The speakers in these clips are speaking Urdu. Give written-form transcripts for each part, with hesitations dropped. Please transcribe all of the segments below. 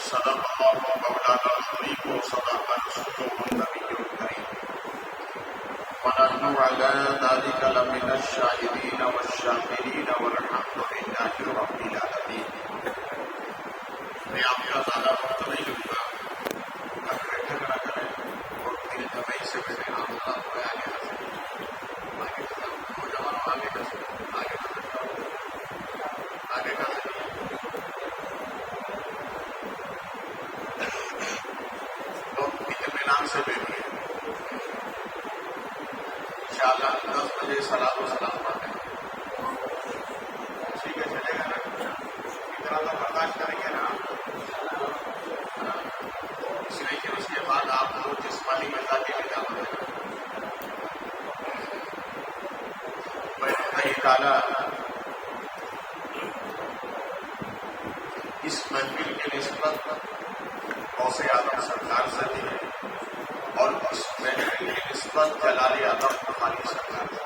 صدق اللہ مولانا العظیم وصدق رسوله النبی الکریم ونحن على ذلك لمن الشاهدين والشاكرين والحمد لله رب العالمين. میں آپ کا زیادہ وقت نہیں لوں گا، بیٹھے نہ کریں اور دل جمعی سے بیٹھے اللہ کو آگے نوجوانوں آگے کا سے بیٹھیے. انشاءاللہ 10 بجے صلاۃ و سلام پڑھتے ہیں. ٹھیک ہے، چلے گا نا؟ اتنا تو برداشت کریں گے نا. اس لیے کہ اس کے بعد آپ کو جسمانی غذا کے لیے جانا ہے. اللہ تعالیٰ اس محفل کی نسبت غوث اعظم سرکار سے دی ہے اور اس محفل کی نسبت جلال اعظم ہماری سرکار سے.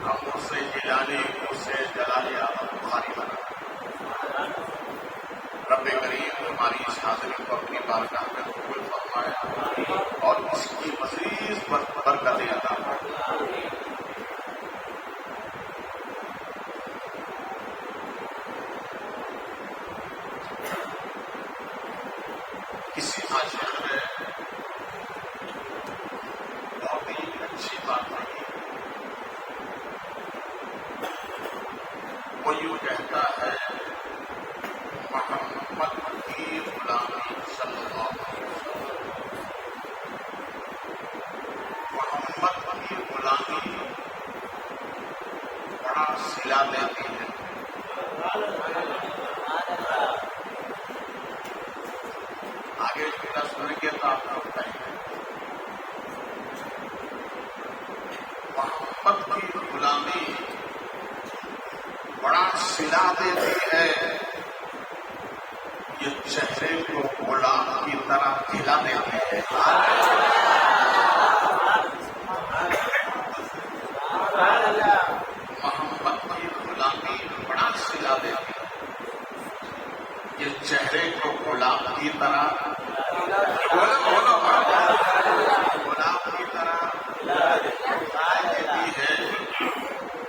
ہم اس سے جیلانی، اس سے جلال اعظم بخاری بنا. رب کریم ہماری اس حاضری کو اپنی بارگاہ میں قبول فرمائے اور اس کی مزید برکتیں عطا فرمائے. کسی معاشرے میں بہت ہی اچھی بات رہی. وہ یوں کہتا ہے محمد کی غلامی صلی اللہ علیہ وسلم. محمد کی غلامی بڑا صلہ دیتی ہے. آگے میرا سنیں گے تو آپ کو بتائیں گے. محمد کی غلامی بڑا صلہ دیتی ہے. یہ چہرے کو غلام کی طرح کھلا دیتی ہے. محمد کی غلامی بڑا صلہ دیتی ہے. یہ چہرے کو غلام کی طرح غلام کی طرح دیتی ہے.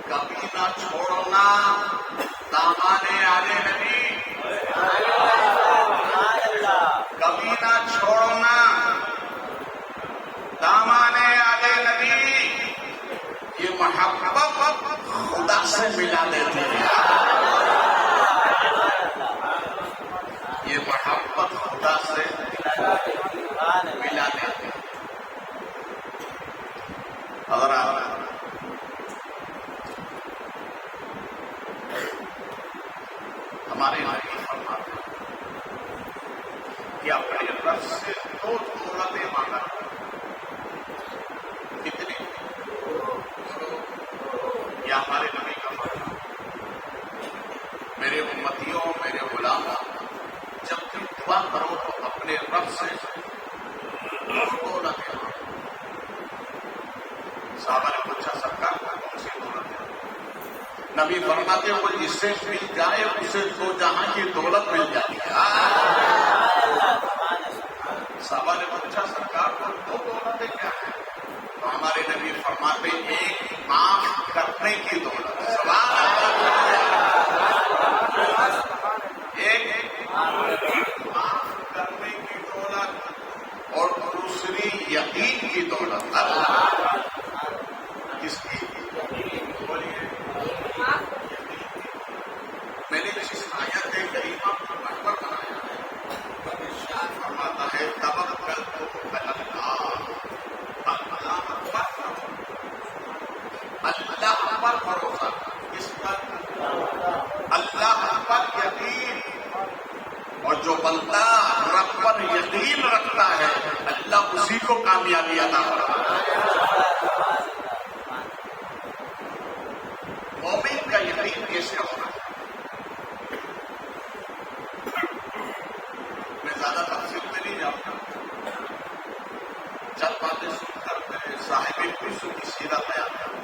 کبھی نہ چھوڑنا دامان آلے نبی، کبھی نہ چھوڑنا دامان آلے نبی. یہ محبت خدا سے ملا دیتی ہے. یہ محبت خدا سے ملا دیتی ہے. اگر ہمارے نبی فرماتے ہیں کہ اپنے رب سے 2 دولتیں مانگا. کتنی؟ یہ ہمارے نبی کا فرمان. میرے امتیوں، میرے غلاموں، جب تم دعا کرو تو اپنے رب سے 2 دولتیں مانگو. صحابہ نے پوچھا سرکار کو کون سی دولت ہے؟ نبی فرماتے وہ جس سے مل جائے اسے 2 جہاں کی دولت مل جاتی ہے. صحابہ نے پوچھا سرکار کو 2 دولتیں کیا ہیں؟ تو ہمارے نبی فرماتے ایک معاف کرنے کی دولت، سبحان اللہ، ایک معاف کرنے کی دولت اور دوسری یقین کی دولت. اللہ کس کی؟ بولیے. میں نے جس آیت کریمہ کو اکبر بنایا ہے ارشاد فرماتا ہے توکلت علی اللہ پر بھروسہ. کس پر؟ اللہ پر یقین. اور جو بندہ رب پر یقین رکھتا ہے اللہ اسی کو کامیابی عطا کرتا ہے. مومن کا یقین کیسے ہونا ہے؟ میں زیادہ تفصیل میں نہیں جاؤں گا. چند باتیں سن کر میں صاحب خوشی کی سیرت بیان کروں.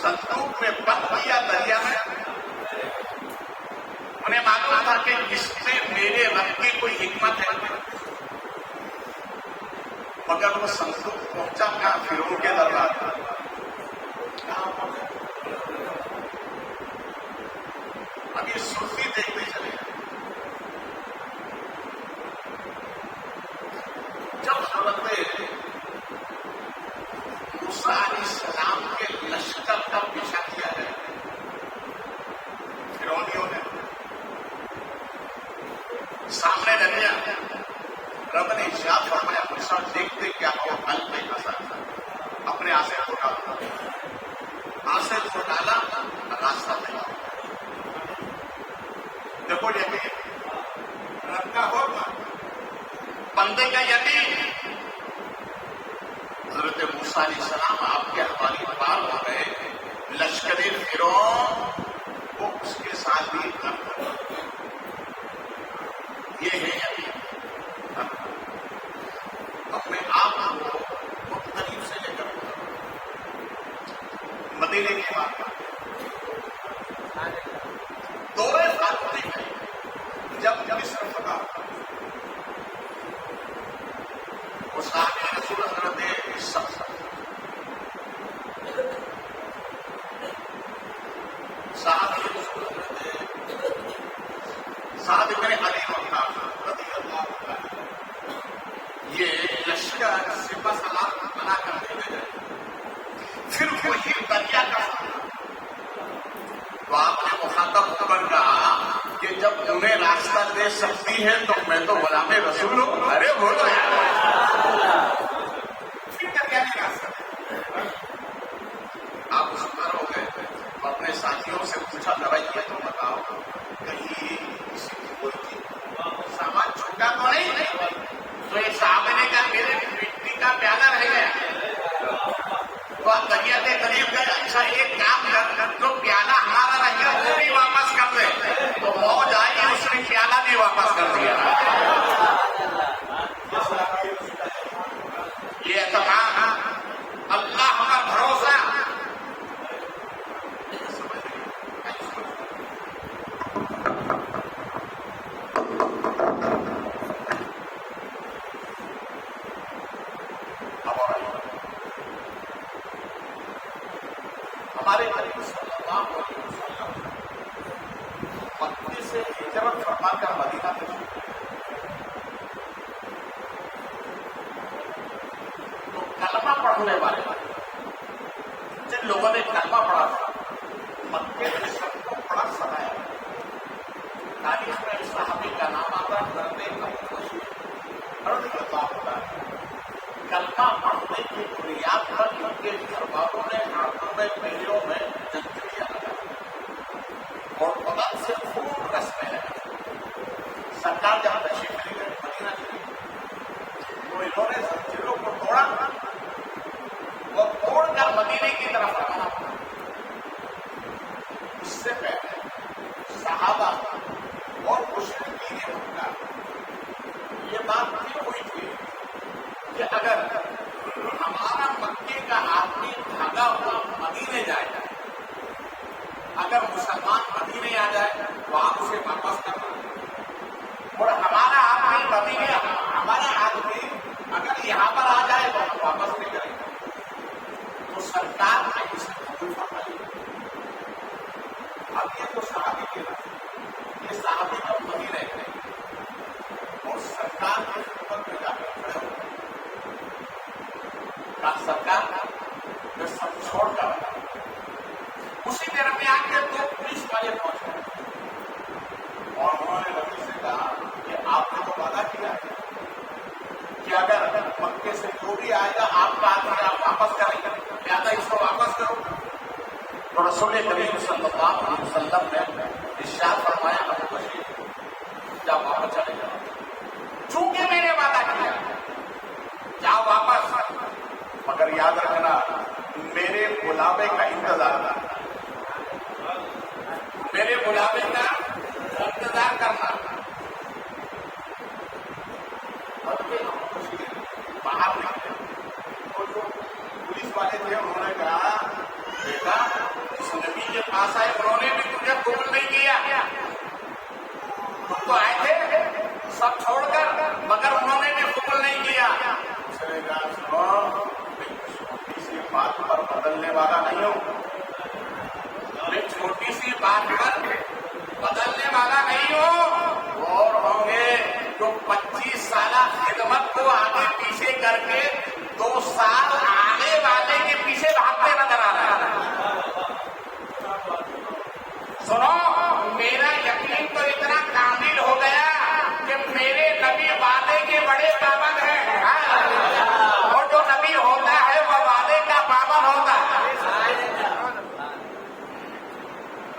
صندوق میں بند کیا دریا میں. انہیں معلوم تھا کہ اس میں میرے رب کی کوئی حکمت ہے، مگر وہ صندوق پہنچا کہاں؟ فرعون کے دربار پر. اب یہ سرخی دیکھتے چلے. جب حضرت موسیٰ علیہ السلام کے لشکر کا پیچھا کیا ہے فرعونیوں نے، سامنے دریا، رب نے ارشاد فرمایا موسیٰ دیکھتے کیا ہو حل میں اثر، اپنے آسے کو ڈالا، آسے کو ڈالا، راستہ ملا. دیکھو یقین رب کا ہوگا، بندے کا یقین. حضرت موسیٰ علیہ السلام آپ کے حوالے پار ہو گئے. لشکر فرعون وہ اس کے ساتھ بھی کر، یہ ہے یقین. اپنے آپ کو مختلف سے لے کر مدینے کے بعد دورے فاطمی میں جب مصر فتح، اس صحابی رسول حضرت سعد بن علی وقاص رضی اللہ عنہ یہ لشکر سپہ سالار بنا کر دے گئے. پھر وہی دریا کا تو آپ نے مخاطب ہو کر کہا کہ جب تمہیں راستہ دے سکتی ہے تو میں تو غلام رسول ہوں. ارے بولو پھر دریا نہیں راستہ دے. آپ اس پر ہو گئے، اپنے ساتھیوں سے پوچھا دوائی تو بتاؤ کہیں کسی کی کوئی سامان چھوٹا تو نہیں؟ تو ایک صحابی نے کہا میرے مٹی کا پیالہ رہ گیا. تو آپ دریا کے قریب گئے، اچھا ایک کام کر، جو پیالہ ہمارا رہ گیا وہ بھی واپس کر دے. تو موج آئی، اس نے پیالہ بھی واپس کر دیا. یہ اعتماد، اللہ کا بھروسہ. ہمارے نبی صلی اللہ علیہ وسلم مکے سے ہجرت فرما کر مدینہ تشریف تو کلمہ پڑھنے والے جن لوگوں نے کلمہ پڑھا تھا مکے میں سب کو بڑا سنایا. تاریخ میں اس صحابی کا نام آتا کرتے کلمہ پڑھنے کی بنیاد پر ان کے گھر والوں نے ہاتھوں میں پہلیوں میں جنجریاں لگائی اور بدن سے خون رسنے لگا. سرکار جہاں تشریف لے گئے مدینہ شریف، تو انہوں نے زنجیروں کو توڑا، وہ توڑ کر مدینے کی طرف روانہ ہوا. اس سے پہلے صحابہ اور مشرکین مکہ یہ بات نہیں ہوئی تھی کہ اگر ہمارا مکے کا آدمی بھاگا ہوا مدینے جائے، اگر مسلمان مدینے آ جائے تو آپ اسے واپس کرنا، اور ہمارا آدمی اگر یہاں پر آ جائے تو ہم واپس نہیں کریں گے. تو سرکار نے اسے قبول فرمائی. اب یہ تو صحابی کے رہے، یہ صحابی جب مدینے گئے اور سرکار کی خدمت میں جا کر کھڑے ہو سرکار میں سب چھوڑ کر اسی درمیان کے دو پولیس والے پہنچ گئے اور انہوں نے نبی سے کہا کہ آپ نے تو وعدہ کیا ہے کہ اگر مکے سے جو بھی آئے گا آپ کا آدمی آپ واپس کریں گے، لہٰذا اس کو واپس کرو. تو رسول کریم صلی اللہ علیہ وسلم نے ارشاد فرمایا ابو بشیر جب واپس چلے جاؤ، چونکہ میں نے وعدہ کیا جاؤ واپس، مگر یاد رکھنا میرے بلاوے کا انتظار کرنا، میرے بلاوے کا انتظار کرنا. باہر نکلے اور جو پولیس والے تھے انہوں نے کہا بیٹا کے پاس آئے، انہوں نے بھی تجھے قبول نہیں کیا، تم تو آئے تھے سب چھوڑ کر، مگر انہوں نے بھی قبول نہیں کیا۔ چھوٹی سی بات پر بدلنے والا نہیں ہوں، میں چھوٹی سی بات پر بدلنے والا نہیں ہوں۔ اور ہوں گے جو 25 سالہ خدمت کو آگے پیچھے کر کے 2 سال آنے والے کے پیچھے بھاگتے نظر آ رہا ہے۔ سنو، میرا یقین تو اتنا کامل ہو گیا کہ میرے نبی وعدے کے بڑے پابند ہیں، اور جو نبی ہوتا ہے وہ وعدے کا پابند ہوتا ہے۔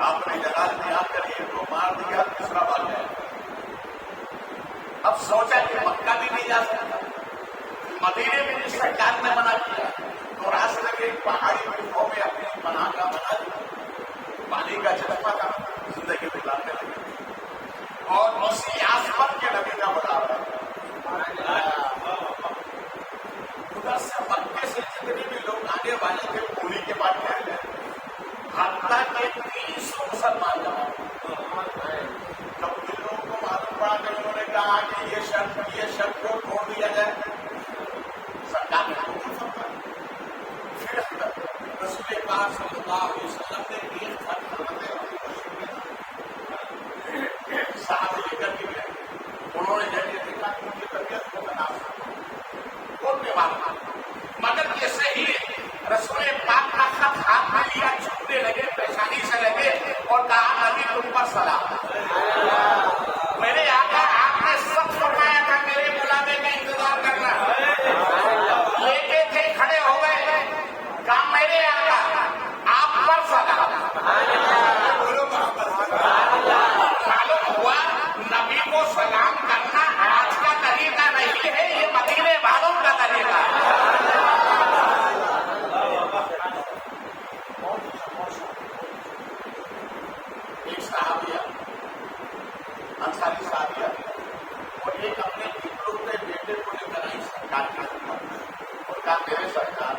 آپ نے جلال یاد کریے تو مار دیا، تیسرا بات ہے۔ اب سوچا کہ مکہ بھی نہیں جا سکتا، مدینے میں بھی سرکار نے منع کیا، تو راستے کے پہاڑی گفوں میں اپنی پناہ کا بنا دیا، پانی کا چشمہ کا زندگی گزارنے لگے، اور اسی آسمان کے نبی کا بتا رہا ہے۔ ادھر سے مکے سے جتنے بھی لوگ آنے والے تھے انہیں کے بعد کہہ گئے، حتیٰ کہ 300 مسلمان جمع ہوئے۔ جب ان لوگوں کو معلوم پڑا کہ انہوں نے کہا کہ یہ شرط کو چھوڑ دیا جائے، سرکار نے قبول فرمایا۔ پھر رسول پاک صلی اللہ علیہ وسلم نے ایک صاحب لے کر کے گئے، انہوں نے جب یہ دیکھا کہ ان کی طبیعت کو تناسب اور بیمار، مگر جیسے ہی رسول پاک کا خط ہاتھ میں لیا، چھوٹنے لگے، پیشانی سے لگے اور کہا نبی تم پر سلام۔ میرے آقا آپ نے سب فرمایا تھا میرے بلانے کا انتظار کرنا، لے کے تھے کھڑے ہو گئے، کہا میرے آقا آپ پر سلام۔ معلوم ہوا نبی کو سلام کرنا آج کا طریقہ نہیں ہے، یہ مدینے والوں کا طریقہ ہے۔ ایک صحابیہ انصاری صحابیہ اور ایک اپنے اکلوتے بیٹے کو لے کر آئی سرکار کے خدمت، اور کہا میرے سرکار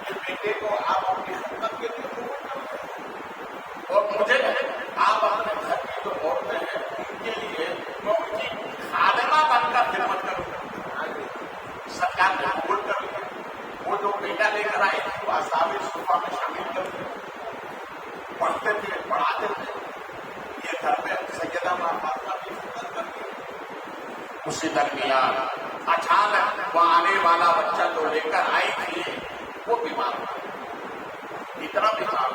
یہ بیٹے کو آپ اپنی خدمت کے لیے قبول کرتے، اور مجھے آپ اپنے گھر کی جو عورتیں ہیں ان کے لیے میں ان کی خادمہ بن کر خدمت کروں۔ سرکار نے قبول کر لیا۔ وہ جو بیٹا لے کر آئی تھی وہ اصحاب صفہ میں شامل کر دیا، پڑھتے تھے، پڑھاتے تھے، یہ گھر میں سیدہ فاطمہ کی خدمت کرتی۔ اسی درمیان اچانک وہ آنے والا بچہ جو لے کر آئی تھی وہ بیمار ہوا، اتنا بیمار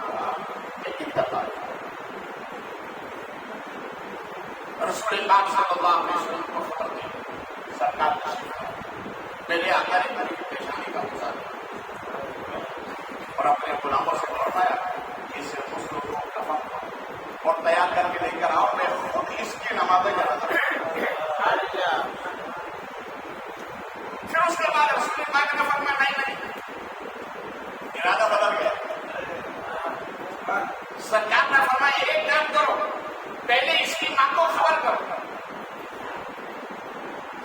ہوا کہ انتقال۔ رسول پاک صلی اللہ علیہ وسلم کو خبر دی، سرکار تشریف لائے، میرے آقا نے میری پیشانی کا مظاہرہ اور اپنے غلاموں سے فرمایا اسے غسل و کفن اور تیار کر کے لے کر آؤ، میں خود اس کی نماز جنازہ۔ پھر اس کے بعد رسول پاک نے فرمایا نہیں، ارادہ بدل گیا۔ سرکار نے فرمایا ایک کام کرو، پہلے اس کی ماں کو خبر کرو۔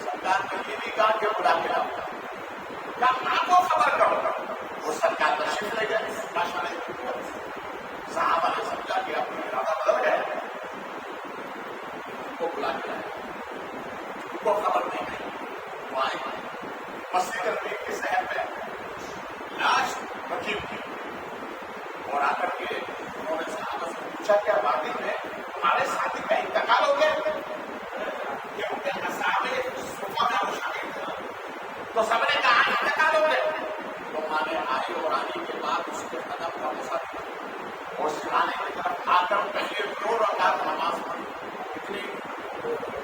سرکار نے یہ بھی کہا کہ بلا کے لاؤ، کیا ماں کو خبر کرو۔ وہ سرکار تشریف لے گئے، صحابہ نے سمجھا کہ اپنا ارادہ بدل گیا، ان کو بلا کے لائے، ان کو خبر نہیں گئی۔ وہ آئے مسجد نبوی کے شہر میں لاش رکھی ہوئی، اور آ کر کے انہوں نے صحابہ سے پوچھا کیا واقعی میں ہمارے ساتھی کا انتقال ہو گیا؟ کہ ان کے اصحاب صفہ میں وہ شامل تھے، تو سب نے کہا انتقال ہو گیا۔ تو ماں نے آئی اور آنے کے بعد اس کے قدم کا مسئلہ اور سرانے کی طرف آ کر پہلے 2 رکعت نماز پڑھی، اتنی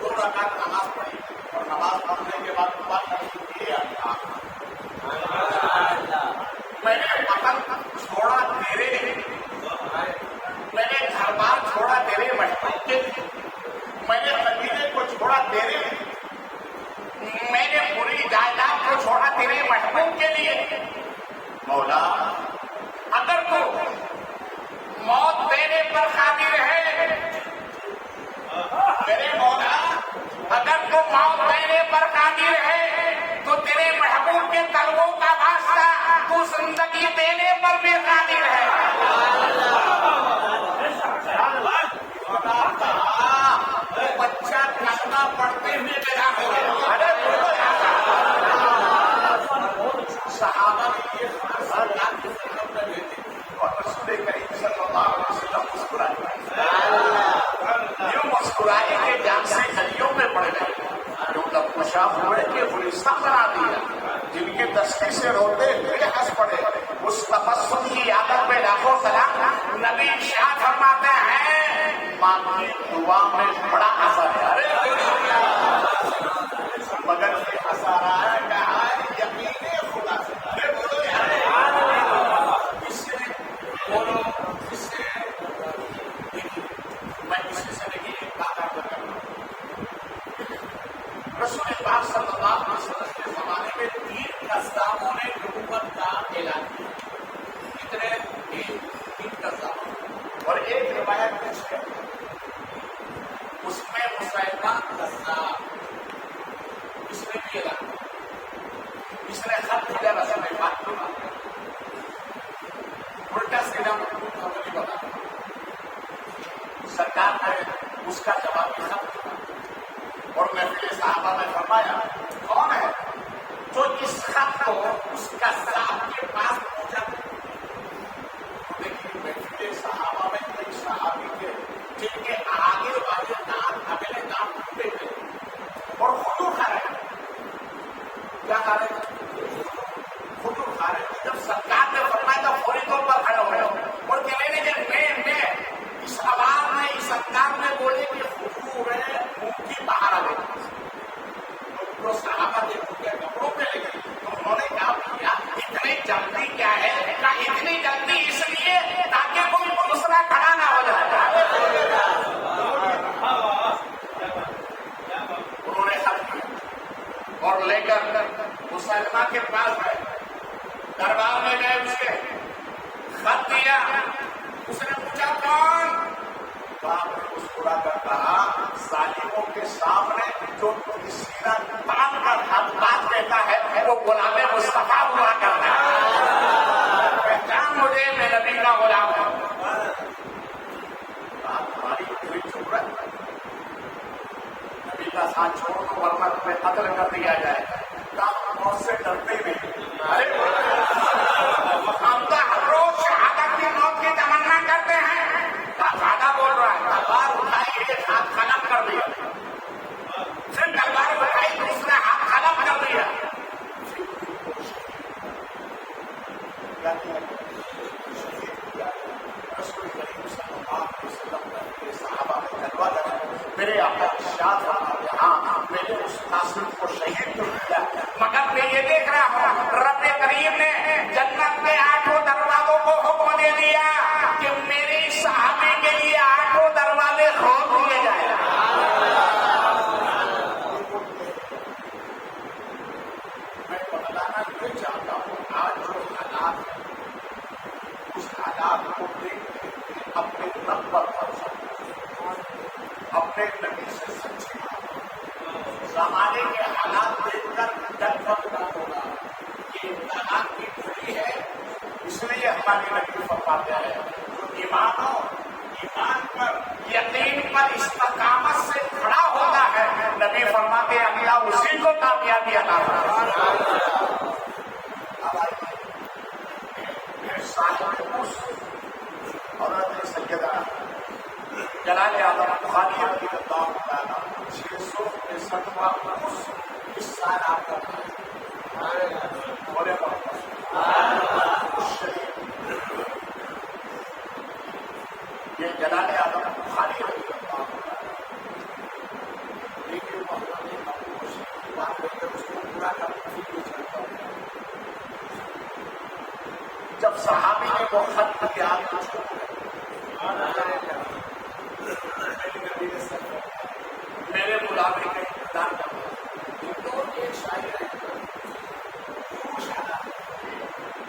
2 رکعت نماز پڑھی، اور نماز پڑھنے کے بعد دعا کرتی میں نے وطن چھوڑا تیرے لیے، میں نے گھر بار چھوڑا تیرے محبوب کے لیے، میں نے قبیلے کو چھوڑا تیرے لیے، میں نے پوری جائیداد کو چھوڑا تیرے محبوب کے لیے۔ مولا اگر تو موت دینے پر قادر ہے، میرے مولا اگر تو موت دینے پر قادر ہے تو تیرے محبوب کے طلبوں کا واسطہ تو زندگی دینے پر بھی قادر ہے۔ رسی سے روتے ہوئے ہنس پڑے. اس تبسم کی عادت پہ لاکھوں سلام. نبی ارشاد فرماتے ہیں ماں کی دعا میں بڑا اثر ہے. مگر یہ اثر آیا کہا یقین خدا سے. ارے بولو یار اس سے بولو اس سے میں کسی سے نہیں ایک بات آپ کر رہا ہوں. رسول پاک صلی اللہ علیہ وسلم کے زمانے میں 3 قذابوں نے نبوت کا اعلان کیا. کتنے؟ 3 قذاب. اور ایک روایت میں ہے اس میں مسیلمہ قذاب اس نے بھی اعلان کیا. اس نے خط دیا رسول پاک کو الٹا سیدھا خبر نہیں بتا. سرکار نے اس کا جوابی خط دیا اور محفل صحابہ نے فرمایا کون ہے جو اس خط کو اس کا صاحب کے پاس پہنچا. لیکن محفل صحابہ میں کئی صحابی تھے جن کے آگے والے دانت اگلے دانت ٹوٹے تھے اور خودو کھا رہے تھے. کیا کھا رہے تھے؟ خودو کھا رہے تھے. جب سرکار نے فرمایا تو فوری طور پر کھڑے ہو گئے اور کہہ رہے تھے کہ میں اس آواز میں اس انداز میں بولے کہ خودو ہے منہ کی باہر آ گئی. تو صحابہ کے کپڑوں پہ لے گئے تو انہوں نے کہا بھیا اتنی جلدی کیا ہے؟ کہا اتنی جلدی اس لیے تاکہ کوئی دوسرا کھڑا نہ ہو جائے. انہوں نے خط کیا اور لے کر مسلمہ کے پاس گئے. دربار میں گئے اس کے خط دیا. اس نے پوچھا کون؟ باپ نے مسکرا کر کہا ظالموں کے سامنے جو سینہ تان کر ہر بات کہتا ہے وہ غلام مصطفیٰ ہوا کرتا ہے. پہچان مجھے میں نبی کا غلام ہوں. ہماری کوئی ضرورت نبی کا ساتھ چھوڑ دو ورنہ تمہیں قتل کر دیا جائے. کام موت سے ڈرتے نہیں. ہم تو ہر روز شہادت کی موت کی تمنا کرتے ہیں. زیادہ بول رہا ہے. تلوار اٹھائی ایک ہاتھ قلم کر دیا. پھر تلوار اٹھائی دوسرا ہاتھ قلم کر دیا. رسول کریم صلی اللہ علیہ وسلم کے صحابہ میں جلوہ کرے میرے آقا ارشاد فرماتے ہاں میرے اس قاسم کو شہید کر دیا. مگر میں یہ دیکھ رہا ہوں رب کریم نے جنت کے 8 دروازوں کو حکم دے دیا کہ میرے صحابے کے لیے 8 دروازے کھول دیے جائیں. میں بتلانا یہ چاہتا ہوں آج جو حالات ہیں اس حالات کو دیکھ کے اپنے رب پر بھروسہ اپنے نبی سے سچی زمانے کے حالات دیکھ کر ڈر نہ ہوگا. یہ امتحان کی گھڑی ہے اس لیے ہمارے نبی فرماتے ہیں جو ایمان ہو ایمان پر یقین پر استقامت سے کھڑا ہوتا ہے نبی فرماتے ہیں اللہ اسی کو کامیابی عطا فرماتا ہے. حضرت سیدنا جلال اعظم بخاری کی کتاب بتانا 665واں اس سال آپ کا بولے یہ جلال اعظم بخاری کی کتاب لیکن بات کر کے اس کو پورا کرنا. جب صحابی نے وہ خط کیا میرے غلامی کا انتظار کرنا. ایک شاعر ہے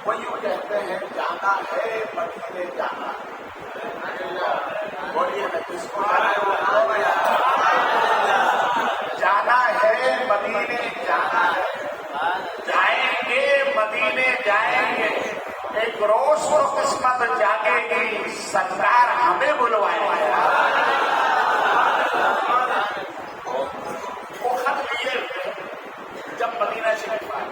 وہ یوں کہتے ہیں جانا ہے مدینے جانا. بولیے میں کس کو جانا ہے مدینے جانا ہے. جائیں گے مدینے جائیں گے ایک روز کو قسمت جاگے گی سرکار ہمیں بلوائے. وہ خط لیے جب مدینہ شریف آئے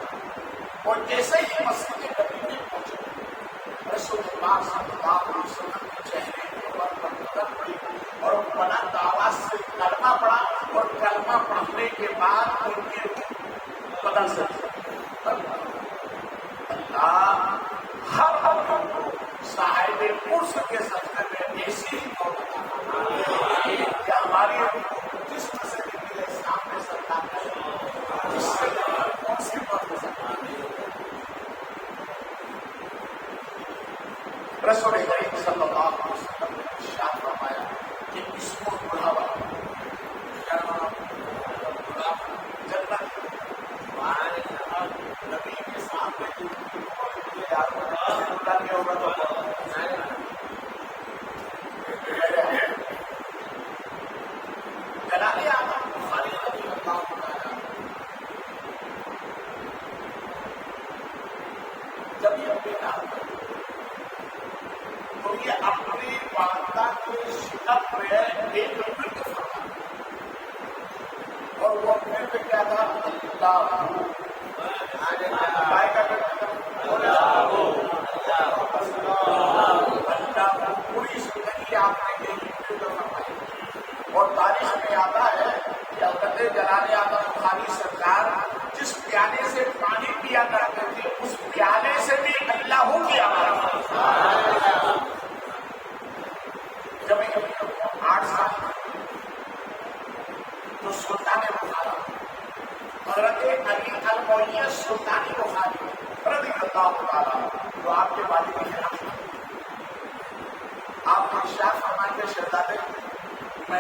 اور جیسے ہی مسجد نبی میں پہنچے رسول اللہ صلی اللہ علیہ وسلم کے چہرے پر نظر پڑی اور بلند آواز سے کلمہ پڑھا اور کلمہ پڑھنے کے بعد ان کے بدن سے رسول کریم صلی اللہ علیہ وسلم نے ارشاد فرمایا کہ اس کو بڑھاوا جنت نبی کے سامنے جلالی آدم بخاری رضی اللہ عنہ جب یہ بیٹا تو یہ اپنی والدہ کے شکم میں ایک مرد فرما اور وہ اپنے پہ کیا تھا اللہ پوری زندگی آپ نے اور تاریخ میں آتا ہے کہ حضرت جلال آدم بخاری سرکار جس پیالے سے پانی پیا کرتے تھے اس پیالے سے بھی اللہ کی آواز جب 8 سال تو سلطان بخارا حضرت علی المعین سلطان بخاری رضی اللہ تعالیٰ جو آپ کے والد ہیں آپ ارشاد فرماتے شہزادے میں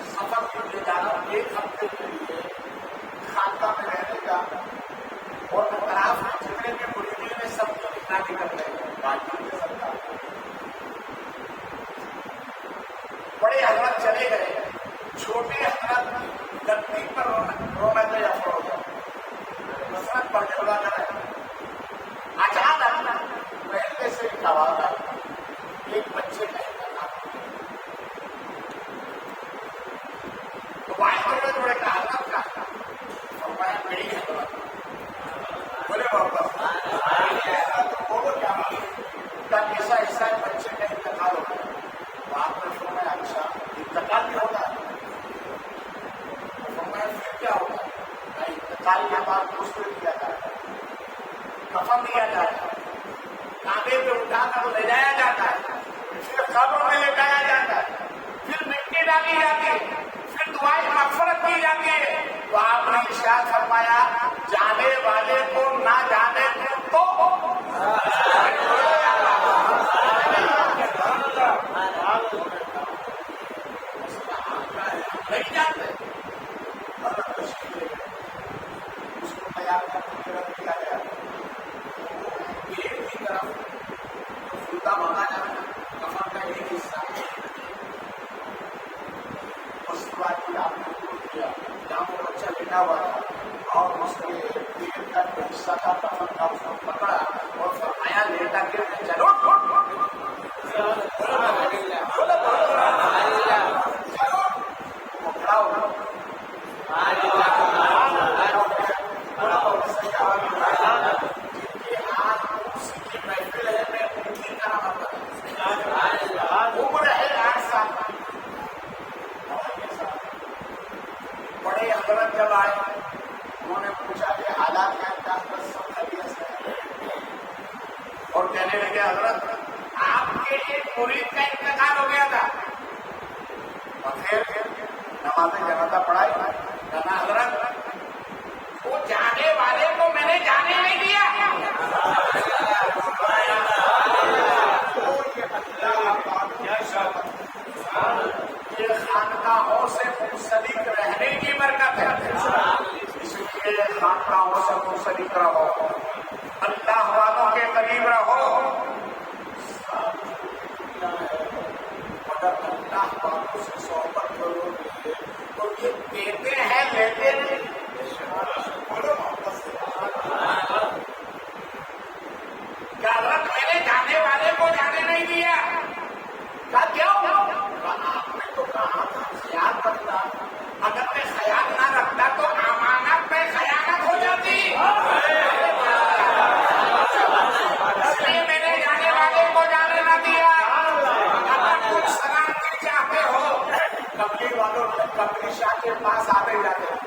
سفر کے لیے جانا 1 ہفتے کے لیے خانقاہ میں رہنے کا اور اطراف میں جتنے بھی مریدین میں سب کو نگرانی کر رہے ہیں باقی کے سرکار بڑے حضرت چلے گئے چھوٹے حضرت گدی پر رونا یا ہو گیا مسرت پڑھنے والا ہے اچانک پہلے سے ایک آواز آئی ایک بچے کا بڑے کا حضرت کا فرمایا میری حضرت بولے بولو کیا ایسا ایسا بچے کا انتقال ہو گیا تو آپ نے فرمایا اچھا انتقال بھی ہوتا ہے فرمایا پھر کیا ہوگا انتقال کے بعد غسل کیا جائے گا کفن دیا جائے گا کاندھے پہ اٹھا کر لے جایا جاتا ہے پھر قبر میں لے جایا جاتا ہے پھر مٹی ڈالی جاتی ہے پھر دعائیں مغفرت کی جاتی ہے تو آپ نے ارشاد فرمایا جانے والے کو نہ جانے تو نہیں جانتے اس کو تیار کرنے کی رکھ دیا گیا ایک کی طرف فلتا بنا جانا کفن کا ایک حصہ اس کے بعد پھر آپ نے کیا جہاں وہ بچہ لیٹا ہوا تھا اور اس کے پیٹ کا جو حصہ تھا کفن کا اس کو پکڑا اور فرمایا لیٹا کے چلو بڑے حضرت جب آئے انہوں نے پوچھا کہ حالات کیا سب خیریت سے اور کہنے لگے حضرت آپ کے ایک مرید کا انتقال ہو گیا تھا اور پھر نماز جنازہ پڑھائی کہنا حضرت وہ جانے والے کو میں نے جانے نہیں دیا یہ خانقاہوں سے منسلک رہنے کی برکت ہے اس لیے خانقاہوں سے منسلک رہو اللہ والوں کے قریب رہو اگر اللہ والوں سے صحبت کرو تو یہ دیتے ہیں لیتے نہیں کیا حضرت میں نے جانے والے کو جانے نہیں دیا کیا آپ نے تو کہا تھا خیال رکھتا اگر میں خیال نہ رکھتا تو امانت میں خیانت ہو جاتی اس لیے میں نے جانے والے کو جانے نہ دیا اگر تم سلامتی چاہتے ہو کبھی والوں کبھی شاہ کے پاس آتے جاتے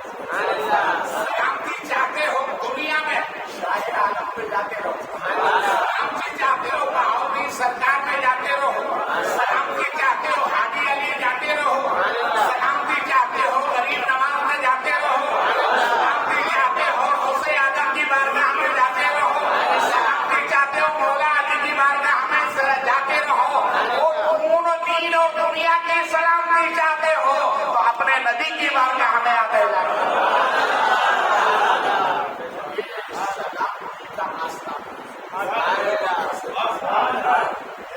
سلامتی چاہتے ہو دنیا میں شاہ عالم پہ جاتے رہو سلامتی چاہتے ہو بہاؤ سرکار میں جاتے رہو سلامتی چاہتے ہو حاجی علی جاتے رہو سلامتی چاہتے ہو غریب نواز میں جاتے رہو سلامتی چاہتے ہو غوث اعظم کی بارگاہ میں جاتے رہو سلامتی چاہتے ہو مولا علی کی بارگاہ میں جا کے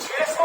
600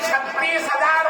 36,000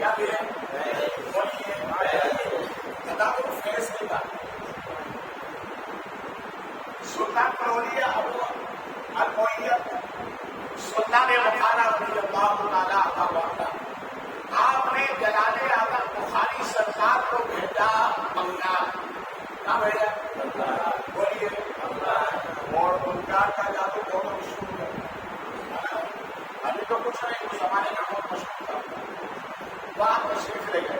کیا بھی ہے؟ فیض کی بات سلطان کلولیا ابو المویت سلطان بخارا رضی اللہ تعالیٰ عنہ، آپ نے جلال اعظم بخاری سرکار کو بھیجا بنگال. کہاں بھیجا؟ بولیے. اور بنگال کا جادو بہت مشہور ہے. ابھی تو کچھ نہیں، اس زمانے کا بہت مشہور تھا. وہاں تشریف لے گئے.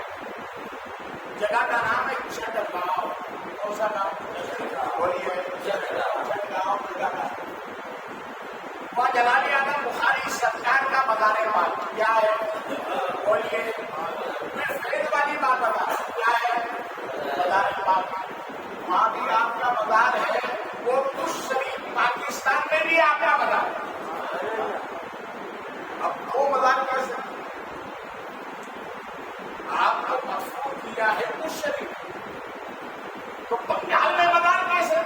جگہ کا نام ہے چٹگاؤں. کون سا نام؟ بولیے. چٹگاؤں جگہ کا. وہاں جلال اعظم بخاری سرکار کا مزار پاک کیا ہے؟ بولیے. میں فیض والی بات بتا کیا ہے؟ مزار پاک. وہاں بھی آپ کا مزار ہے. وہ شریف پاکستان میں بھی آپ کا مزار ہے. اب دو مزار کیسے؟ آپ کو مشہور کیا ہے اس شریف، تو بنگال میں مزار کیسے؟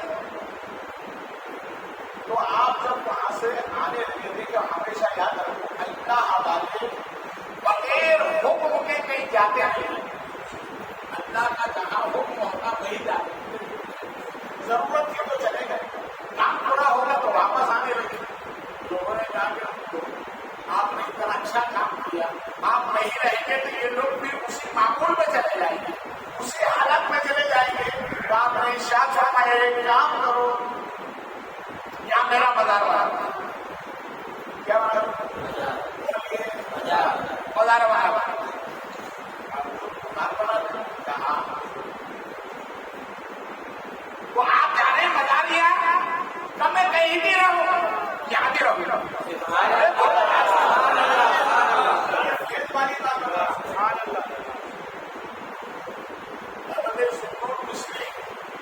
تو آپ جب وہاں سے آنے لگے تھے کہ ہمیشہ یاد رکھو اللہ والے بغیر حکم کے کہیں جاتے ہیں. اللہ کا جہاں حکم ہوگا وہی جاتے ہیں. ضرورت کی تو چلے گئے، کام پورا ہوگا تو واپس آنے لگے. لوگوں نے کہا کہ آپ نے اتنا اچھا کام کیا، آپ نہیں رہیں گے تو یہ لوگ بھی اسی معمول میں چلے جائیں گے، اسی حالت میں چلے جائیں گے. تو آپ نے ارشاد فرمایا ایک کام کرو، یا میرا مزار بنا. کیا مزار بنا؟ کہاں تو آپ جا رہے ہیں مزار لیا کب میں کہیں بھی رہوں، یہاں بھی رہوں.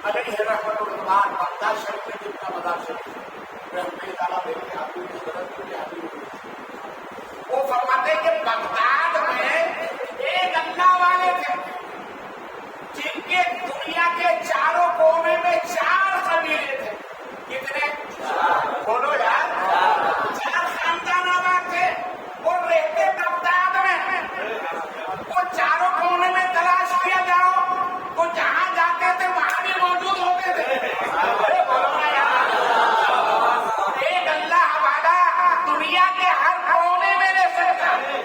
علیہ رحمۃ اللہ بغداد شریف میں جن کا مزار شریف رحمۃ تعالیٰ دیکھتے آپ کی حضرت کو یاد ہوئی. وہ فرماتے کہ بغداد میں ایک اللہ والے تھے جن کے دنیا کے چاروں کونے میں 4 قبیلے تھے. کتنے؟ بولو یار. 4 خاندان آباد تھے. وہ رہتے بغداد میں. وہ چاروں کونے میں تلاش کیا جاؤ تو جہاں جاتے تھے وہاں بھی موجود ہوتے تھے. ایک اللہ والا دنیا کے ہر کونے میں رہ سکتا ہے.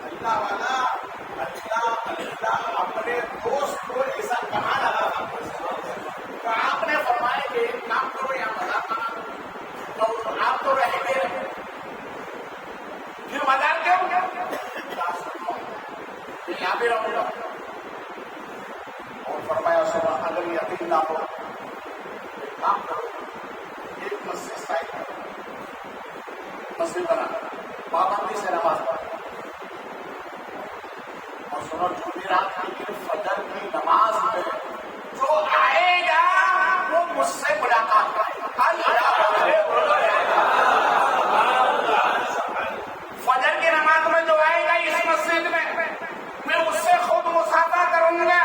اللہ والا اللہ اپنے دوست کو ایسا کہاں لگا تو آپ نے فرمایا کہ ایک کام کرو یا مزار بنا تو آپ تو رہیں گے. پھر مزار کیوں؟ یہاں بھی رہوں گا. اور فرمایا سب اگر یقین نہ ہو ایک کام کرو، ایک مسجد قائم کرو، مسجد بنا پابندی سے نماز پڑھو. اور سنو جمعرات کے دن فجر کی نماز میں جو آئے گا وہ مجھ سے ملاقات کرے گا. فجر کی نماز میں جو آئے گا اس مسجد میں اس سے خود مصافحہ کروں گا.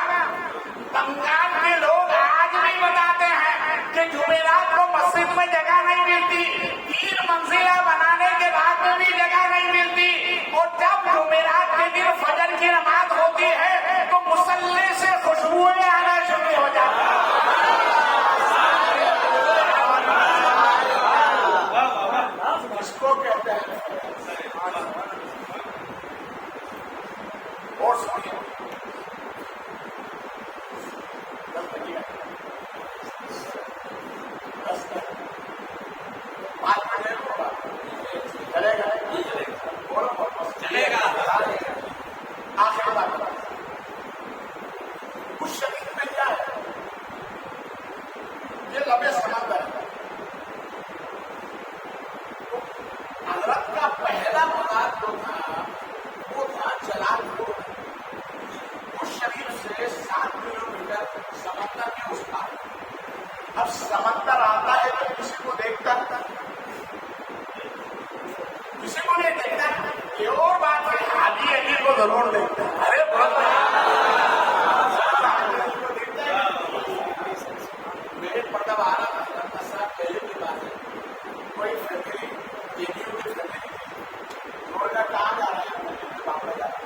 بنگال کے لوگ آج بھی بتاتے ہیں کہ جمعرات کو مسجد میں جگہ نہیں ملتی، 3 منزلہ بنانے کے بعد میں بھی جگہ نہیں ملتی. اور جب جمعرات کے دن فجر کی نماز ہوتی ہے تو مصلی سے خوشبوئیں آنا شروع ہو جاتی ہیں. اس کو کہتے ہیں. اور سنیے چلے گا. آخر بات اس شریف میں کیا ہے؟ یہ لمبے سمندر ہے. حضرت کا پہلا مزار جو تھا وہ تھا جلال پور. اس شریف سے 7 کلومیٹر سمندر کے اس پار. اب سمندر آتا ہے تو کسی کو دیکھتا کسی کو نہیں دیکھتا. یہ اور بات ہے حاجی علی کو ضرور دیکھتا ہے. ارے میرے پردہ آ رہا تھا 10 سال پہلے کی بات ہے. کوئی فیملی کہاں جا رہا ہے؟ واپس جا رہا ہے.